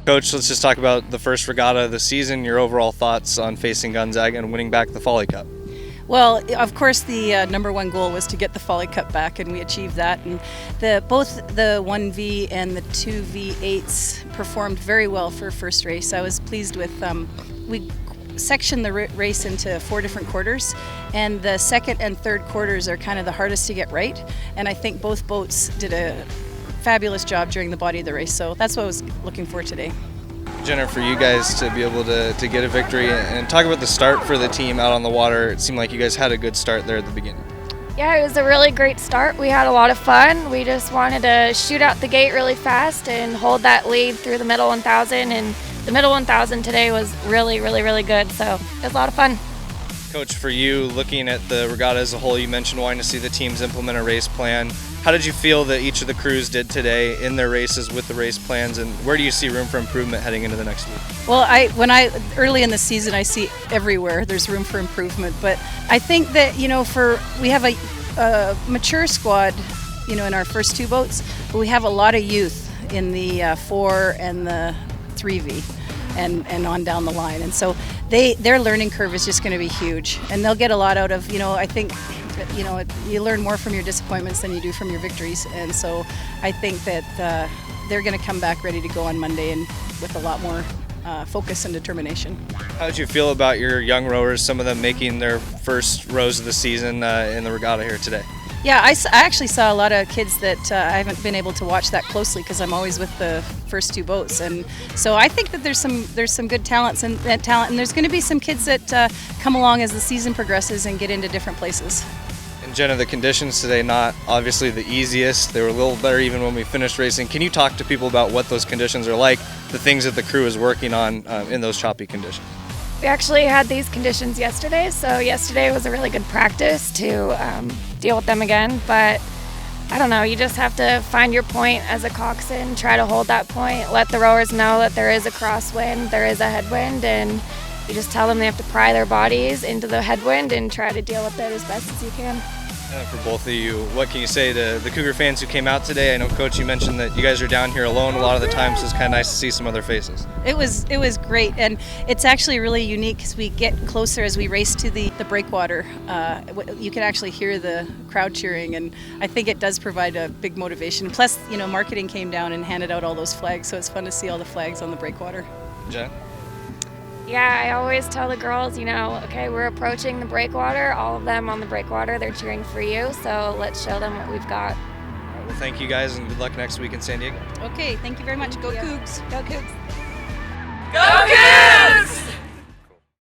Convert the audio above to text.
Coach, let's just talk about the first regatta of the season, your overall thoughts on facing Gonzaga and winning back the Folly Cup. Well, of course, the number one goal was to get the Folly Cup back, and we achieved that. And both the 1V and the 2V8s performed very well for first race. I was pleased with. We sectioned the race into 4 different quarters, and the second and third quarters are kind of the hardest to get right. And I think both boats did a fabulous job during the body of the race. So that's what I was looking for today. Jenna, for you guys to be able to get a victory and talk about the start for the team out on the water, it seemed like you guys had a good start there at the beginning. Yeah, it was a really great start. We had a lot of fun. We just wanted to shoot out the gate really fast and hold that lead through the middle 1,000, and the middle 1,000 today was really, really, really good, so it was a lot of fun. Coach, for you, looking at the regatta as a whole, you mentioned wanting to see the teams implement a race plan. How did you feel that each of the crews did today in their races with the race plans, and where do you see room for improvement heading into the next week? Well, early in the season, I see everywhere there's room for improvement, but I think that we have a mature squad, in our first 2 boats, but we have a lot of youth in the 4 and the 3V and on down the line, and so their learning curve is just going to be huge, and they'll get a lot out of. I think you learn more from your disappointments than you do from your victories, and so I think that they're going to come back ready to go on Monday and with a lot more focus and determination. How did you feel about your young rowers, some of them making their first rows of the season in the regatta here today? Yeah, I actually saw a lot of kids that I haven't been able to watch that closely because I'm always with the first 2 boats, and so I think that there's some good talent, and there's going to be some kids that come along as the season progresses and get into different places. And Jenna, the conditions today not obviously the easiest. They were a little better even when we finished racing. Can you talk to people about what those conditions are like, the things that the crew is working on in those choppy conditions? We actually had these conditions yesterday, so yesterday was a really good practice to deal with them again, but I don't know, you just have to find your point as a coxswain, try to hold that point, let the rowers know that there is a crosswind, there is a headwind, and you just tell them they have to pry their bodies into the headwind and try to deal with it as best as you can. And for both of you, what can you say to the Cougar fans who came out today? I know, Coach, you mentioned that you guys are down here alone a lot of the time, so it's kind of nice to see some other faces. It was great, and it's actually really unique as we get closer, as we race to the breakwater. You can actually hear the crowd cheering, and I think it does provide a big motivation. Plus, marketing came down and handed out all those flags, so it's fun to see all the flags on the breakwater. Jen? Yeah, I always tell the girls, okay, we're approaching the breakwater, all of them on the breakwater, they're cheering for you, so let's show them what we've got. Well, thank you guys, and good luck next week in San Diego. Okay, thank you very much. Go Cougs. Go Cougs.